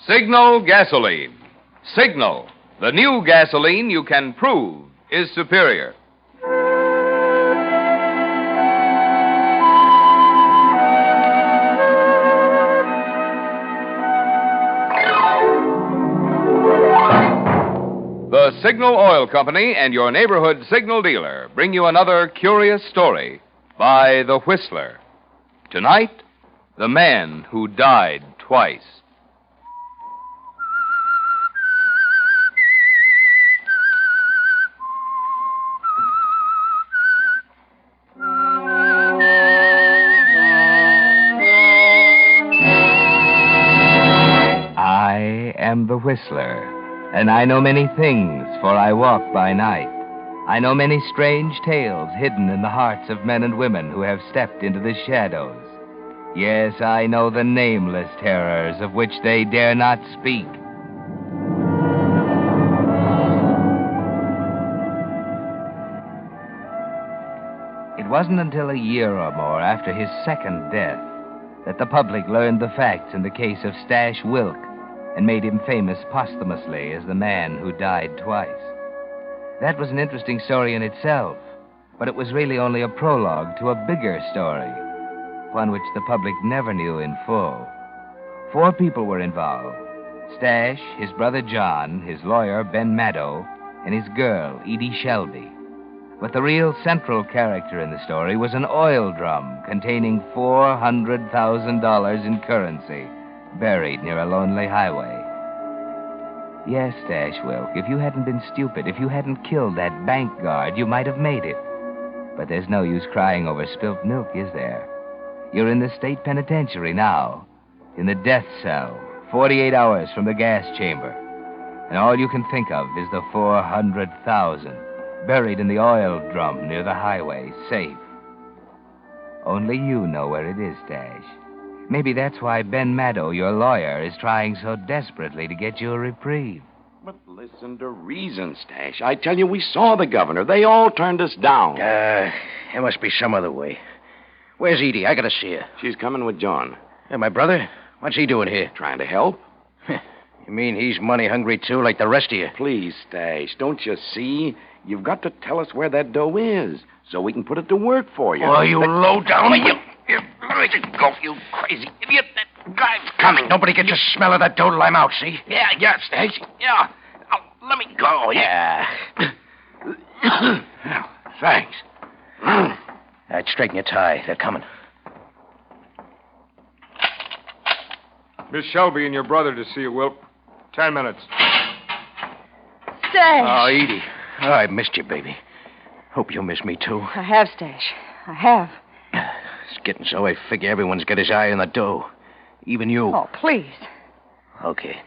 Signal gasoline. Signal, the new gasoline you can prove is superior. The Signal Oil Company and your neighborhood signal dealer bring you another curious story by The Whistler. Tonight, the man who died twice. I am the Whistler, and I know many things, for I walk by night. I know many strange tales hidden in the hearts of men and women who have stepped into the shadows. Yes, I know the nameless terrors of which they dare not speak. It wasn't until a year or more after his second death that the public learned the facts in the case of Stash Wilk and made him famous posthumously as the man who died twice. That was an interesting story in itself, but it was really only a prologue to a bigger story, one which the public never knew in full. 4 people were involved: Stash, his brother John, his lawyer Ben Maddow, and his girl Edie Shelby. But the real central character in the story was an oil drum containing $400,000 in currency, buried near a lonely highway. Yes, Stash Wilk, if you hadn't been stupid, if you hadn't killed that bank guard, you might have made it. But there's no use crying over spilt milk, is there? You're in the state penitentiary now, in the death cell, 48 hours from the gas chamber. And all you can think of is the $400,000 buried in the oil drum near the highway, safe. Only you know where it is, Stash. Maybe that's why Ben Maddow, your lawyer, is trying so desperately to get you a reprieve. But listen to reason, Stash. I tell you, we saw the governor. They all turned us down. There must be some other way. Where's Edie? I gotta see her. She's coming with John. And my brother? What's he doing here? Trying to help? You mean he's money hungry, too, like the rest of you? Please, Stash, don't you see? You've got to tell us where that dough is so we can put it to work for you. Oh, you low down... Let me go, you crazy idiot. That guy's coming. Nobody gets a smell of that dough till I'm out, see? Yeah, Stash. Yeah. Let me go. Yeah. Well, thanks. Right, straighten your tie. They're coming. Miss Shelby and your brother to see you, Wilk. 10 minutes. Stash. Oh, Edie. Oh, I missed you, baby. Hope you miss me, too. I have, Stash. I have. It's getting so I figure everyone's got his eye on the dough. Even you. Oh, please. Okay.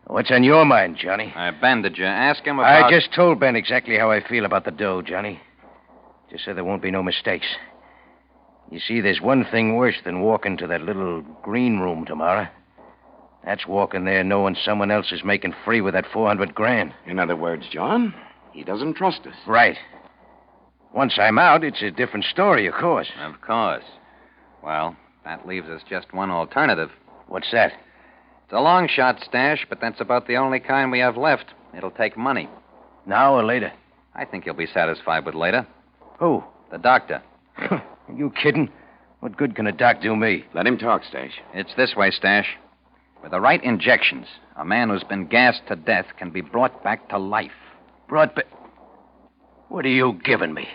What's on your mind, Johnny? Ben, did you ask him about... I just told Ben exactly how I feel about the dough, Johnny. Just so there won't be no mistakes. You see, there's one thing worse than walking to that little green room tomorrow. That's walking there knowing someone else is making free with that $400,000. In other words, John, he doesn't trust us. Right. Once I'm out, it's a different story, of course. Of course. Well, that leaves us just one alternative. What's that? It's a long shot, Stash, but that's about the only kind we have left. It'll take money. Now or later? I think you'll be satisfied with later. Who? The doctor. Are you kidding? What good can a doc do me? Let him talk, Stash. It's this way, Stash. With the right injections, a man who's been gassed to death can be brought back to life. Brought back? What are you giving me?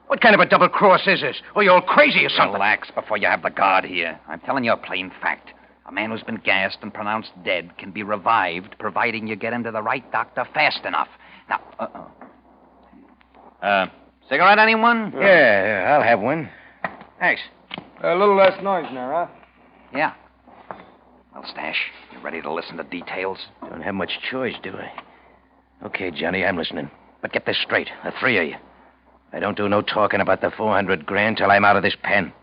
What kind of a double cross is this? Or you all crazy or something? Relax before you have the guard here. I'm telling you a plain fact. A man who's been gassed and pronounced dead can be revived, providing you get him to the right doctor fast enough. Now, cigarette, anyone? Yeah, I'll have one. Thanks. A little less noise now, huh? Yeah. Well, Stash, you ready to listen to details? Don't have much choice, do I? Okay, Johnny, I'm listening. But get this straight, the 3 of you. I don't do no talking about the $400,000 till I'm out of this pen.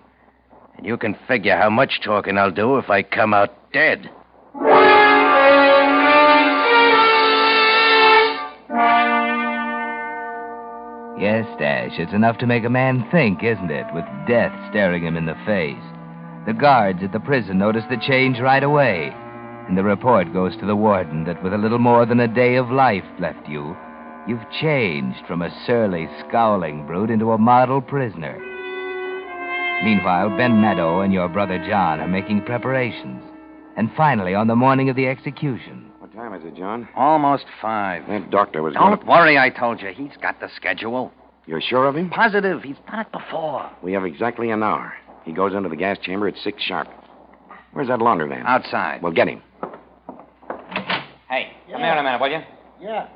And you can figure how much talking I'll do if I come out dead. Yes, Stash, it's enough to make a man think, isn't it, with death staring him in the face. The guards at the prison noticed the change right away. and the report goes to the warden that with a little more than a day of life left you, you've changed from a surly, scowling brute into a model prisoner. Meanwhile, Ben Meadow and your brother John are making preparations. And finally, on the morning of the execution... What time is it, John? Almost 5. That doctor was going Don't worry, I told you. He's got the schedule. You're sure of him? Positive. He's done it before. We have exactly an hour. He goes into the gas chamber at 6 sharp. Where's that laundry van? Outside. Well, get him. Hey, come here in a minute, will you? Yeah.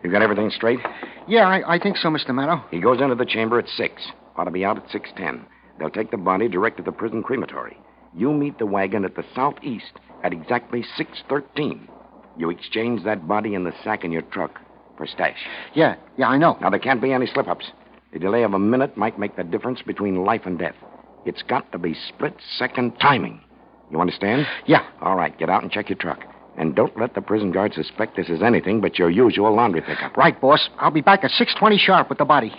You got everything straight? Yeah, I think so, Mr. Meadow. He goes into the chamber at 6. Ought to be out at 6:10. They'll take the body direct to the prison crematory. You meet the wagon at the southeast at exactly 6:13. You exchange that body in the sack in your truck for Stash. Yeah, I know. Now, there can't be any slip-ups. A delay of a minute might make the difference between life and death. It's got to be split-second timing. You understand? Yeah. All right, get out and check your truck. And don't let the prison guard suspect this is anything but your usual laundry pickup. Right, boss. I'll be back at 6:20 sharp with the body.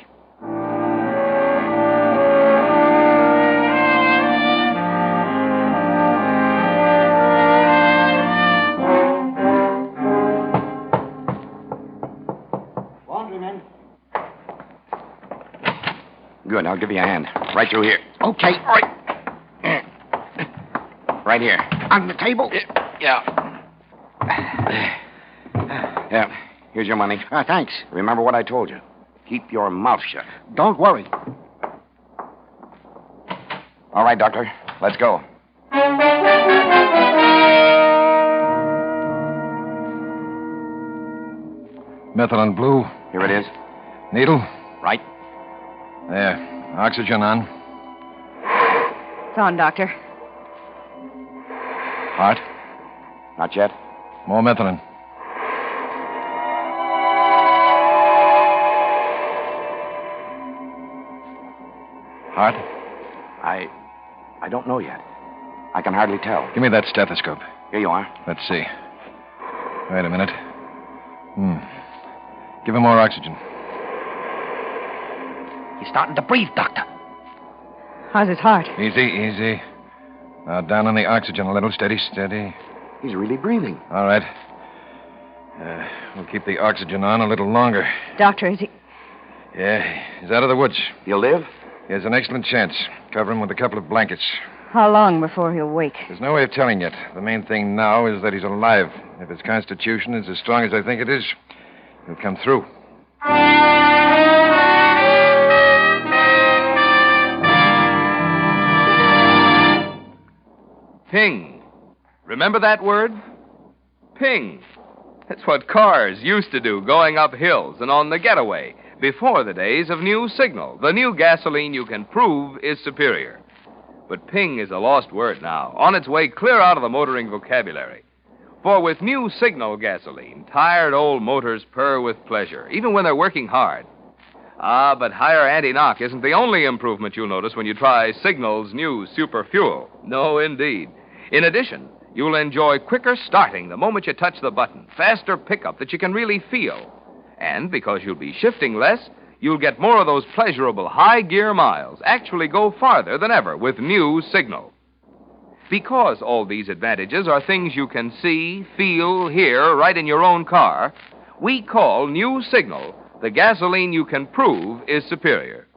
Laundryman. Good, I'll give you a hand. Right through here. Okay. Right here. On the table? Yeah. Yeah, here's your money. Thanks. Remember what I told you. Keep your mouth shut. Don't worry. All right, Doctor. Let's go. Methylene blue. Here it is. Needle. Right. There. Oxygen on. It's on, Doctor. Heart. Not yet. More methylene. Heart. I don't know yet. I can hardly tell. Give me that stethoscope. Here you are. Let's see. Wait a minute. Give him more oxygen. He's starting to breathe, Doctor. How's his heart? Easy. Now down on the oxygen a little. Steady. He's really breathing. All right. We'll keep the oxygen on a little longer. Doctor, is he... Yeah, he's out of the woods. He'll live? He has an excellent chance. Cover him with a couple of blankets. How long before he'll wake? There's no way of telling yet. The main thing now is that he's alive. If his constitution is as strong as I think it is, he'll come through. Ping. Remember that word? Ping. That's what cars used to do going up hills and on the getaway before the days of New Signal, the new gasoline you can prove is superior. But ping is a lost word now, on its way clear out of the motoring vocabulary. For with New Signal gasoline, tired old motors purr with pleasure, even when they're working hard. But higher anti-knock isn't the only improvement you'll notice when you try Signal's new super fuel. No, indeed. In addition, you'll enjoy quicker starting the moment you touch the button, faster pickup that you can really feel. And because you'll be shifting less, you'll get more of those pleasurable high-gear miles, actually go farther than ever with New Signal. Because all these advantages are things you can see, feel, hear right in your own car, we call New Signal the gasoline you can prove is superior.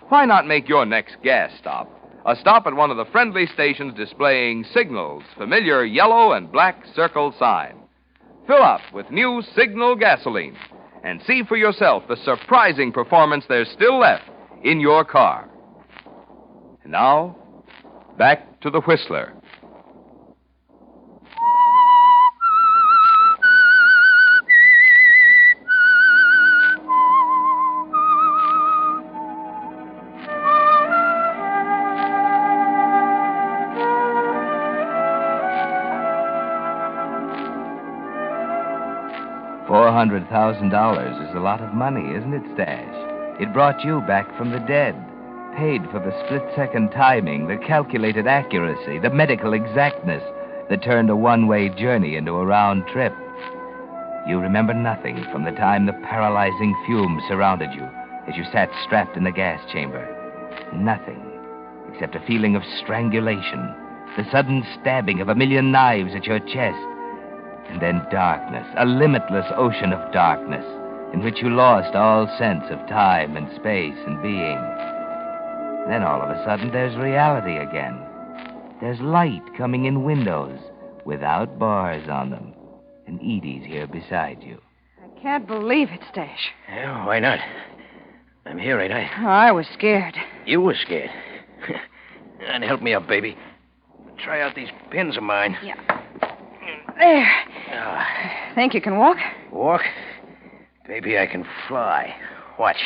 Why not make your next gas stop a stop at one of the friendly stations displaying Signal's familiar yellow and black circle sign? Fill up with New Signal gasoline and see for yourself the surprising performance there's still left in your car. And now, back to the Whistler. $400,000 is a lot of money, isn't it, Stash? It brought you back from the dead, paid for the split-second timing, the calculated accuracy, the medical exactness that turned a one-way journey into a round trip. You remember nothing from the time the paralyzing fumes surrounded you as you sat strapped in the gas chamber. Nothing except a feeling of strangulation, the sudden stabbing of a million knives at your chest. And then darkness, a limitless ocean of darkness, in which you lost all sense of time and space and being. Then all of a sudden there's reality again. There's light coming in windows without bars on them. And Edie's here beside you. I can't believe it, Stash. Yeah, why not? I'm here, ain't I? Oh, I was scared. You were scared. And help me up, baby. Try out these pins of mine. Yeah. There. Ah. Think you can walk? Walk? Baby, I can fly. Watch.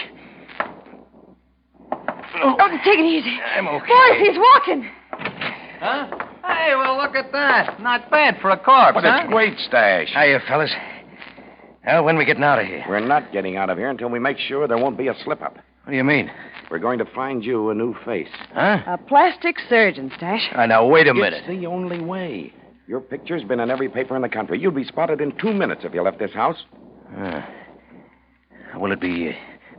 Oh, take it easy. I'm okay. Boys, he's walking. Huh? Hey, well, look at that. Not bad for a corpse, But huh? it's great, Stash. Hiya, fellas. Well, when are we getting out of here? We're not getting out of here until we make sure there won't be a slip-up. What do you mean? We're going to find you a new face. Huh? A plastic surgeon, Stash. Now, wait a minute. It's the only way. Your picture's been in every paper in the country. You'd be spotted in 2 minutes if you left this house. Will it be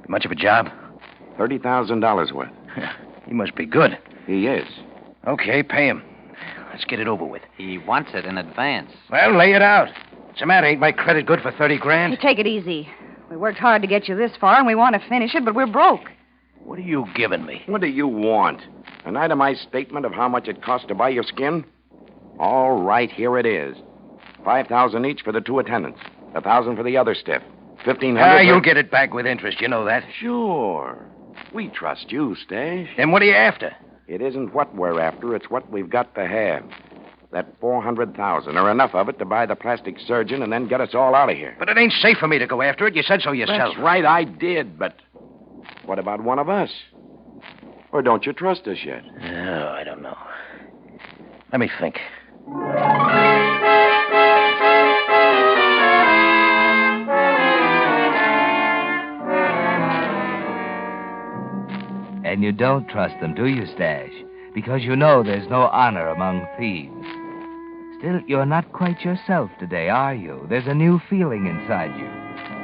much of a job? $30,000 worth. He must be good. He is. Okay, pay him. Let's get it over with. He wants it in advance. Well, lay it out. What's the matter? Ain't my credit good for 30 Hey, grand? take it easy. We worked hard to get you this far, and we want to finish it, but we're broke. What are you giving me? What do you want? An itemized statement of how much it cost to buy your skin? All right, here it is. $5,000 each for the 2 attendants. $1,000 for the other stiff. $1,500. You'll get it back with interest. You know that. Sure. We trust you, Stash. Then what are you after? It isn't what we're after, it's what we've got to have. That $400,000, or enough of it to buy the plastic surgeon and then get us all out of here. But it ain't safe for me to go after it. You said so yourself. That's right, I did, but what about one of us? Or don't you trust us yet? Oh, I don't know. Let me think. And you don't trust them, do you, Stash? Because you know there's no honor among thieves. Still, you're not quite yourself today, are you? There's a new feeling inside you.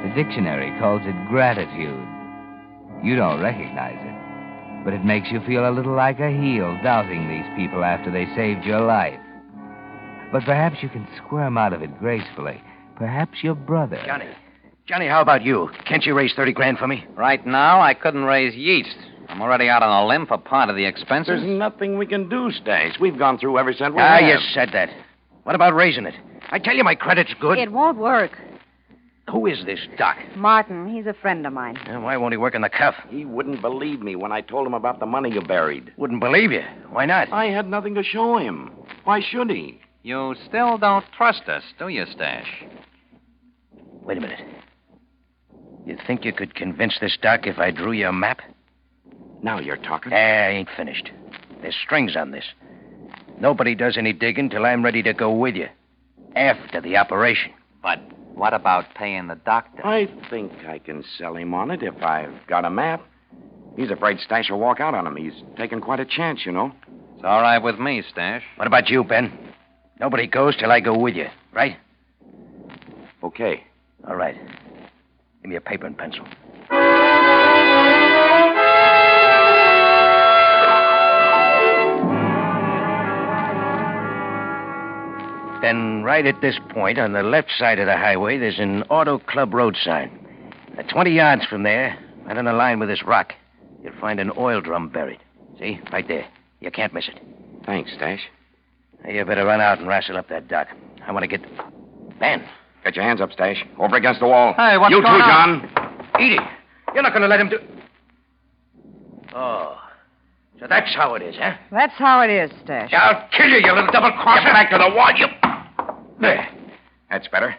The dictionary calls it gratitude. You don't recognize it, but it makes you feel a little like a heel doubting these people after they saved your life. But perhaps you can squirm out of it gracefully. Perhaps your brother... Johnny, how about you? Can't you raise 30 grand for me? Right now, I couldn't raise yeast. I'm already out on a limb for part of the expenses. There's nothing we can do, Stash. We've gone through every cent we Ah, have. you said that. What about raising it? I tell you my credit's good. It won't work. Who is this Doc? Martin, he's a friend of mine. Why won't he work in the cuff? He wouldn't believe me when I told him about the money you buried. Wouldn't believe you. Why not? I had nothing to show him. Why should he? You still don't trust us, do you, Stash? Wait a minute. You think you could convince this Doc if I drew you a map? Now you're talking. I ain't finished. There's strings on this. Nobody does any digging till I'm ready to go with you. After the operation. But what about paying the doctor? I think I can sell him on it if I've got a map. He's afraid Stash will walk out on him. He's taking quite a chance, you know. It's all right with me, Stash. What about you, Ben? Nobody goes till I go with you, right? Okay. All right. Give me a paper and pencil. Then right at this point, on the left side of the highway, there's an auto club road sign. 20 yards from there, right on the line with this rock, you'll find an oil drum buried. See? Right there. You can't miss it. Thanks, Stash. Now, you better run out and wrestle up that Doc. I want to get... Ben. Get your hands up, Stash. Over against the wall. Hey, what's you going too, on? John. Edie, you're not going to let him do... Oh. So that's how it is, huh? That's how it is, Stash. I'll kill you, you little double-crosser. Get back to the wall, you... There. That's better.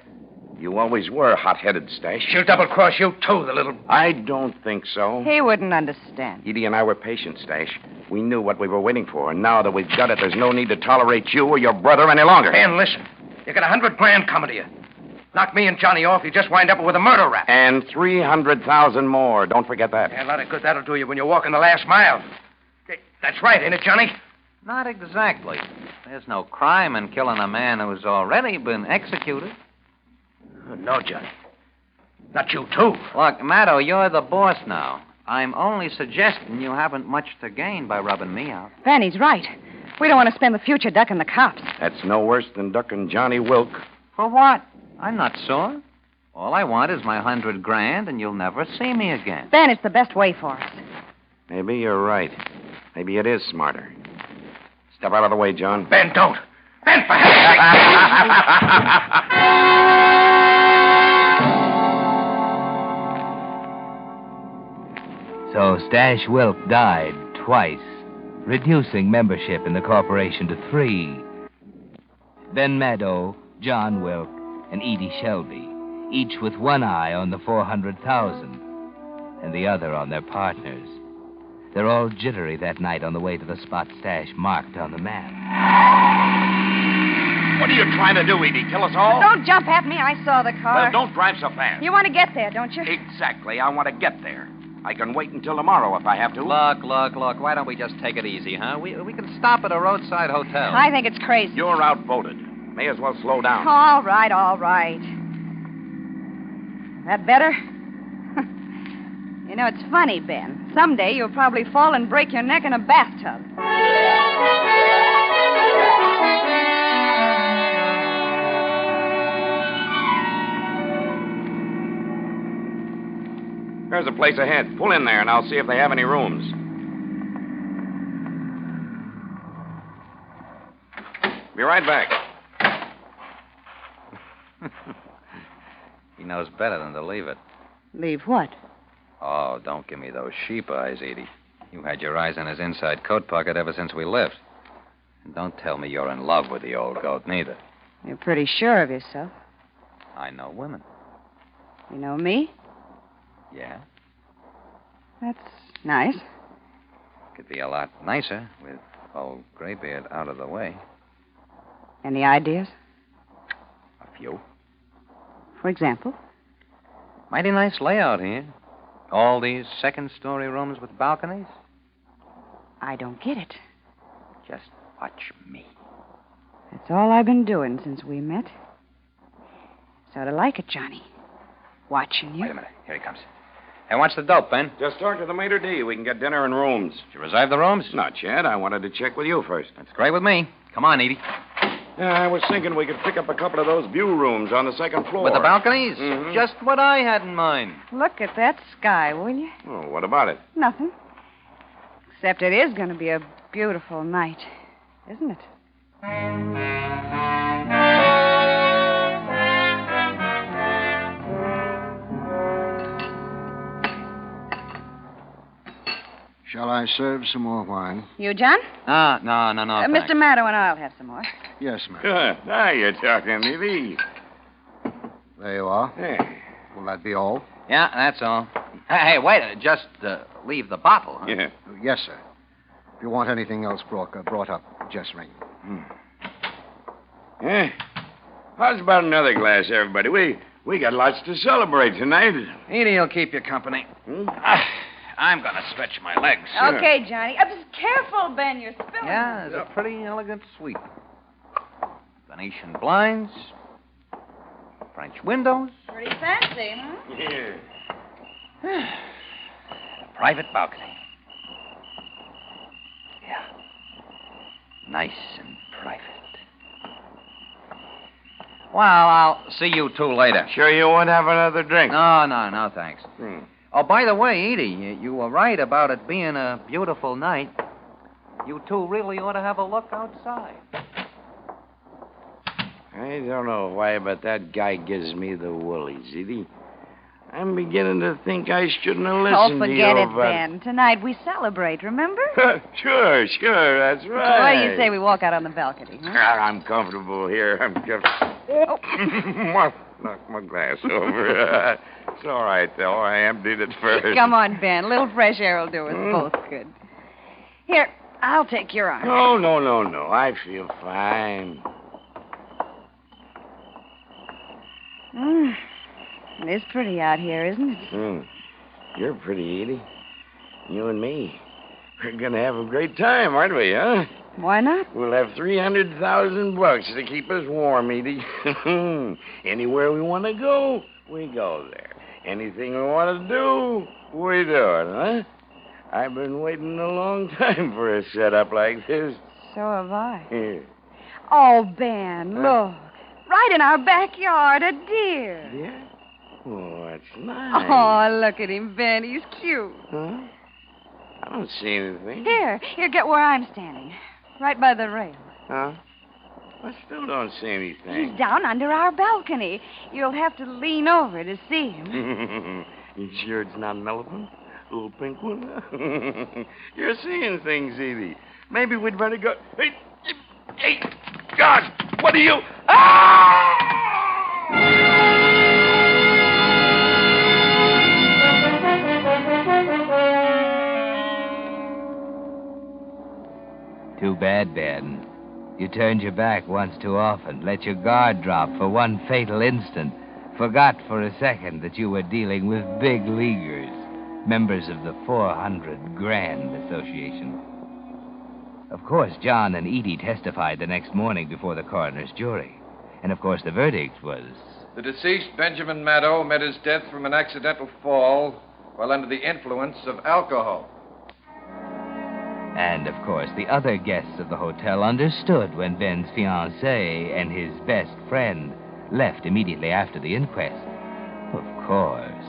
You always were hot-headed, Stash. She'll double-cross you, too, the little... I don't think so. He wouldn't understand. Edie and I were patient, Stash. We knew what we were waiting for, and now that we've got it, there's no need to tolerate you or your brother any longer. Ben, listen. You got 100 grand coming to you. Knock me and Johnny off, you just wind up with a murder rap. And 300,000 more. Don't forget that. Yeah, a lot of good that'll do you when you're walking the last mile. That's right, ain't it, Johnny? Not exactly. There's no crime in killing a man who's already been executed. No, Johnny. Not you, too. Look, Maddo, you're the boss now. I'm only suggesting you haven't much to gain by rubbing me out. Vanny's right. We don't want to spend the future ducking the cops. That's no worse than ducking Johnny Wilk. For what? I'm not sore. All I want is my $100,000, and you'll never see me again. Ben, it's the best way for us. Maybe you're right. Maybe it is smarter. Step out of the way, John. Ben, don't. Ben, for heaven's So Stash Wilk died twice, reducing membership in the corporation to 3. Ben Maddow, John Wilk, and Edie Shelby, each with one eye on the 400,000 and the other on their partners. They're all jittery that night on the way to the spot Stash marked on the map. What are you trying to do, Edie? Kill us all? Don't jump at me. I saw the car. Well, don't drive so fast. You want to get there, don't you? Exactly. I want to get there. I can wait until tomorrow if I have to. Look. Why don't we just take it easy, huh? We can stop at a roadside hotel. I think it's crazy. You're outvoted. May as well slow down. All right. That better? You know, it's funny, Ben. Someday you'll probably fall and break your neck in a bathtub. There's a place ahead. Pull in there, and I'll see if they have any rooms. Be right back. He knows better than to leave it. Leave what? Oh, don't give me those sheep eyes, Edie. You had your eyes on his inside coat pocket ever since we left. And don't tell me you're in love with the old goat, neither. You're pretty sure of yourself. I know women. You know me? Yeah? That's nice. Could be a lot nicer with old Graybeard out of the way. Any ideas? A few. For example? Mighty nice layout here. All these second-story rooms with balconies. I don't get it. Just watch me. That's all I've been doing since we met. Sort of like it, Johnny. Watching you. Wait a minute. Here he comes. Hey, what's the dope, Ben? Just talk to the maitre d'. We can get dinner and rooms. Did you reserve the rooms? Not yet. I wanted to check with you first. That's great with me. Come on, Edie. Yeah, I was thinking we could pick up a couple of those view rooms on the second floor. With the balconies? Mhm. Just what I had in mind. Look at that sky, will you? Oh, what about it? Nothing. Except it is going to be a beautiful night, isn't it? Shall I serve some more wine? You, John? No, thanks. Mr. Maddow and I'll have some more. Yes, ma'am. Good. Now you're talking to me. There you are. Hey. Will that be all? Yeah, that's all. Hey, wait. Just leave the bottle, huh? Yeah. Yes, sir. If you want anything else brought up, just ring. Yeah. How's about another glass, everybody? We got lots to celebrate tonight. Edie will keep you company. Hmm? I'm going to stretch my legs. Okay, Johnny. Just careful, Ben. You're spilling. Yeah, it's a pretty elegant suite. Venetian blinds. French windows. Pretty fancy, huh? Yeah. A private balcony. Yeah. Nice and private. Well, I'll see you two later. Sure you won't have another drink? No, thanks. Hmm. Oh, by the way, Edie, you were right about it being a beautiful night. You two really ought to have a look outside. I don't know why, but that guy gives me the woolies, Edie. I'm beginning to think I shouldn't have listened to you. Oh, forget it, Ben. Tonight we celebrate, remember? Sure, that's right. What do you say we walk out on the balcony, huh? I'm comfortable here. I'm just... Oh. Knock my glass over. It's all right, though. I emptied it first. Come on, Ben. A little fresh air will do us both good. Here, I'll take your arm. No. I feel fine. It is pretty out here, isn't it? You're pretty, Edie. You and me. We're going to have a great time, aren't we, huh? Why not? We'll have $300,000 to keep us warm, Edie. Anywhere we want to go, we go there. Anything we want to do, we do it, huh? I've been waiting a long time for a setup like this. So have I. Yeah. Oh, Ben, look. Right in our backyard, a deer. Yeah? Oh, that's nice. Oh, look at him, Ben. He's cute. Huh? I don't see anything. Here, get where I'm standing. Right by the rail. Huh? I still don't see anything. He's down under our balcony. You'll have to lean over to see him. You sure it's not an elephant? A little pink one? You're seeing things, Edie. Maybe we'd better go. Hey, God! What are you? Ah! Too bad, Ben. You turned your back once too often, let your guard drop for one fatal instant, forgot for a second that you were dealing with big leaguers, members of the 400 Grand Association. Of course, John and Edie testified the next morning before the coroner's jury. And of course, the verdict was... The deceased, Benjamin Maddow, met his death from an accidental fall while under the influence of alcohol. And, of course, the other guests of the hotel understood when Ben's fiancée and his best friend left immediately after the inquest. Of course.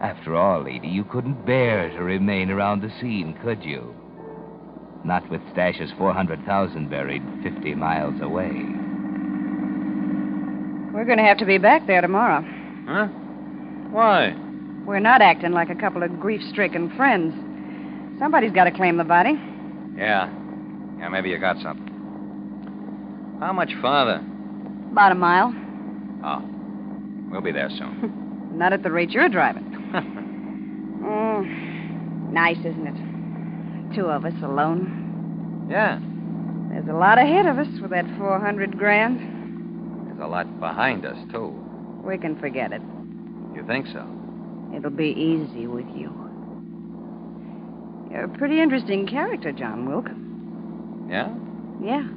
After all, Edie, you couldn't bear to remain around the scene, could you? Not with Stash's 400,000 buried 50 miles away. We're going to have to be back there tomorrow. Huh? Why? We're not acting like a couple of grief-stricken friends. Somebody's got to claim the body. Yeah. Yeah, maybe you got something. How much farther? About a mile. Oh. We'll be there soon. Not at the rate you're driving. Nice, isn't it? Two of us alone. Yeah. There's a lot ahead of us with that 400 grand. There's a lot behind us, too. We can forget it. You think so? It'll be easy with you. You're a pretty interesting character, John Wilk. Yeah? Yeah.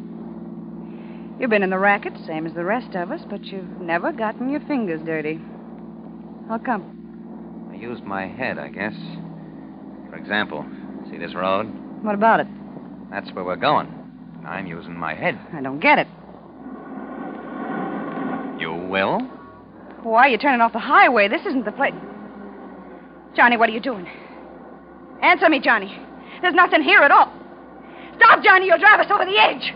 You've been in the racket, same as the rest of us, but you've never gotten your fingers dirty. How come? I used my head, I guess. For example, see this road? What about it? That's where we're going. I'm using my head. I don't get it. You will? Why are you turning off the highway? This isn't the place. Johnny, what are you doing? Answer me, Johnny. There's nothing here at all. Stop, Johnny. You'll drive us over the edge.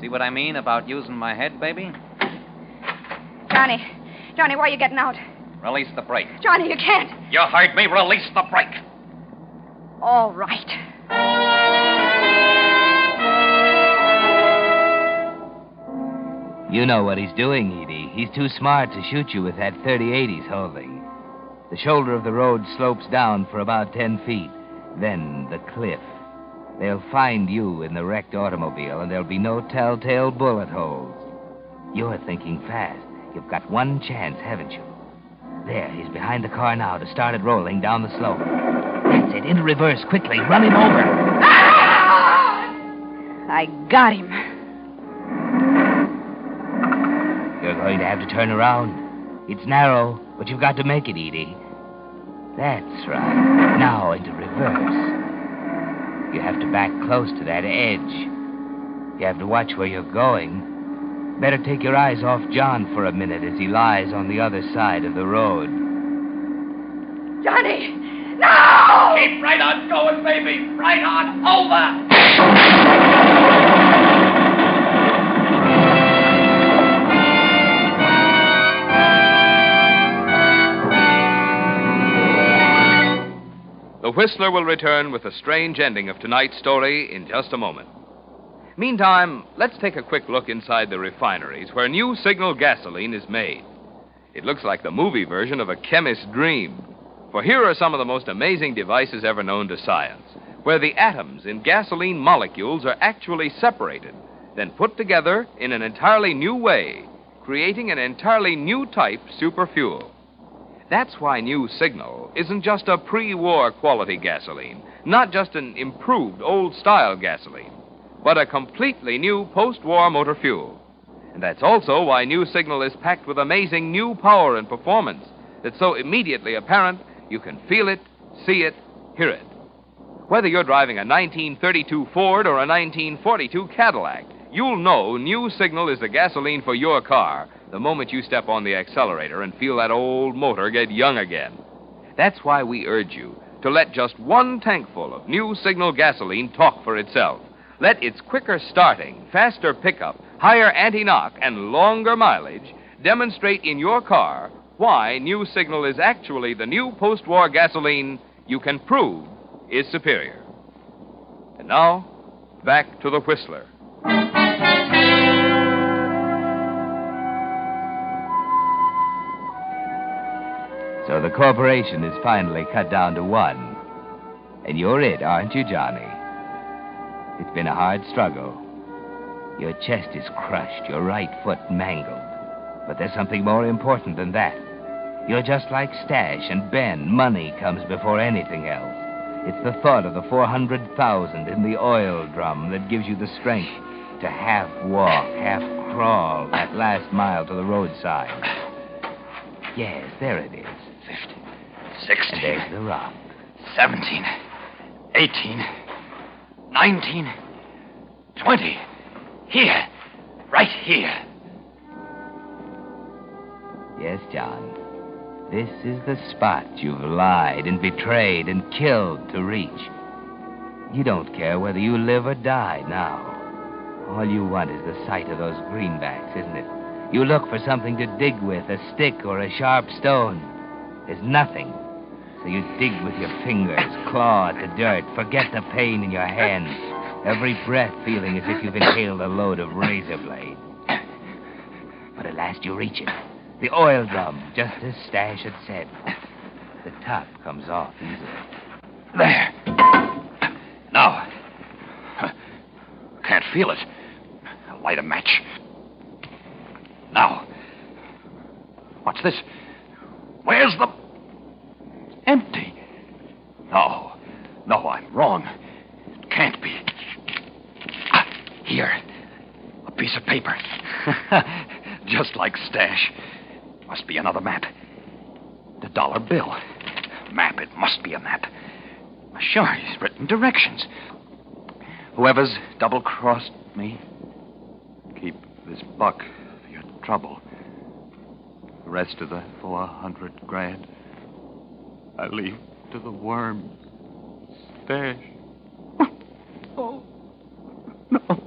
See what I mean about using my head, baby? Johnny, why are you getting out? Release the brake. Johnny, you can't. You heard me. Release the brake. All right. You know what he's doing, Edie. He's too smart to shoot you with that .38 he's holding. The shoulder of the road slopes down for about 10 feet. Then the cliff. They'll find you in the wrecked automobile, and there'll be no telltale bullet holes. You're thinking fast. You've got one chance, haven't you? There, he's behind the car now to start it rolling down the slope. That's it. Into reverse, quickly. Run him over. Ah! I got him. You're going to have to turn around. It's narrow, but you've got to make it, Edie. That's right. Now into reverse. You have to back close to that edge. You have to watch where you're going. Better take your eyes off John for a minute as he lies on the other side of the road. Johnny! No! Keep right on going, baby. Right on over. The Whistler will return with the strange ending of tonight's story in just a moment. Meantime, let's take a quick look inside the refineries where new Signal gasoline is made. It looks like the movie version of a chemist's dream. For here are some of the most amazing devices ever known to science, where the atoms in gasoline molecules are actually separated, then put together in an entirely new way, creating an entirely new type superfuel. That's why new Signal isn't just a pre-war quality gasoline, not just an improved old-style gasoline, but a completely new post-war motor fuel. And that's also why new Signal is packed with amazing new power and performance that's so immediately apparent you can feel it, see it, hear it. Whether you're driving a 1932 Ford or a 1942 Cadillac, you'll know New Signal is the gasoline for your car the moment you step on the accelerator and feel that old motor get young again. That's why we urge you to let just one tankful of New Signal gasoline talk for itself. Let its quicker starting, faster pickup, higher anti-knock, and longer mileage demonstrate in your car why New Signal is actually the new post-war gasoline you can prove is superior. And now, back to the Whistler. So the corporation is finally cut down to one. And you're it, aren't you, Johnny? It's been a hard struggle. Your chest is crushed, your right foot mangled. But there's something more important than that. You're just like Stash and Ben. Money comes before anything else. It's the thought of the 400,000 in the oil drum that gives you the strength to half walk, half crawl that last mile to the roadside. Yes, there it is. 50, 60. And there's the rock. 17, 18, 19, 20. Here. Right here. Yes, John. This is the spot you've lied and betrayed and killed to reach. You don't care whether you live or die now. All you want is the sight of those greenbacks, isn't it? You look for something to dig with, a stick or a sharp stone. There's nothing. So you dig with your fingers, claw at the dirt, forget the pain in your hands. Every breath feeling as if you've inhaled a load of razor blade. But at last you reach it. The oil drum, just as Stash had said. The top comes off easily. There. Now. Can't feel it. Light a match. Now. What's this? Where's the... Empty. No. No, I'm wrong. It can't be. Ah, here. A piece of paper. Just like Stash. Must be another map. The dollar bill. Map, it must be a map. Sure, he's written directions. Whoever's double-crossed me, keep this buck for your trouble. The rest of the 400 grand, I leave to the worm. Stash. Oh, no.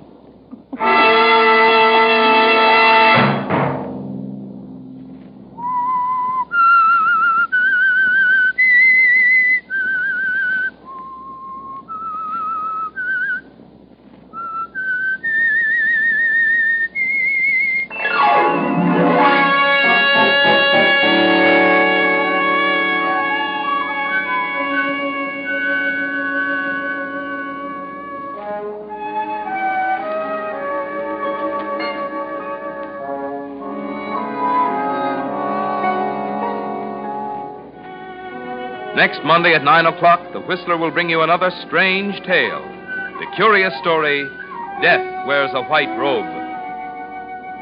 Next Monday at 9 o'clock, the Whistler will bring you another strange tale. The curious story, Death Wears a White Robe.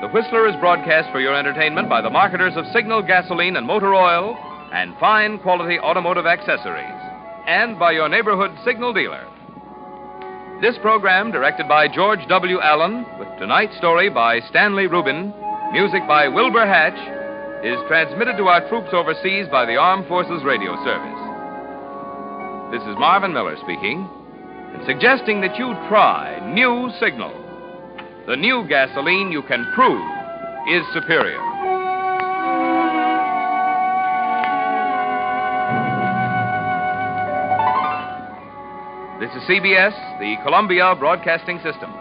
The Whistler is broadcast for your entertainment by the marketers of Signal gasoline and motor oil and fine quality automotive accessories, and by your neighborhood Signal dealer. This program, directed by George W. Allen, with tonight's story by Stanley Rubin, music by Wilbur Hatch, is transmitted to our troops overseas by the Armed Forces Radio Service. This is Marvin Miller speaking, and suggesting that you try New Signal, the new gasoline you can prove is superior. This is CBS, the Columbia Broadcasting System.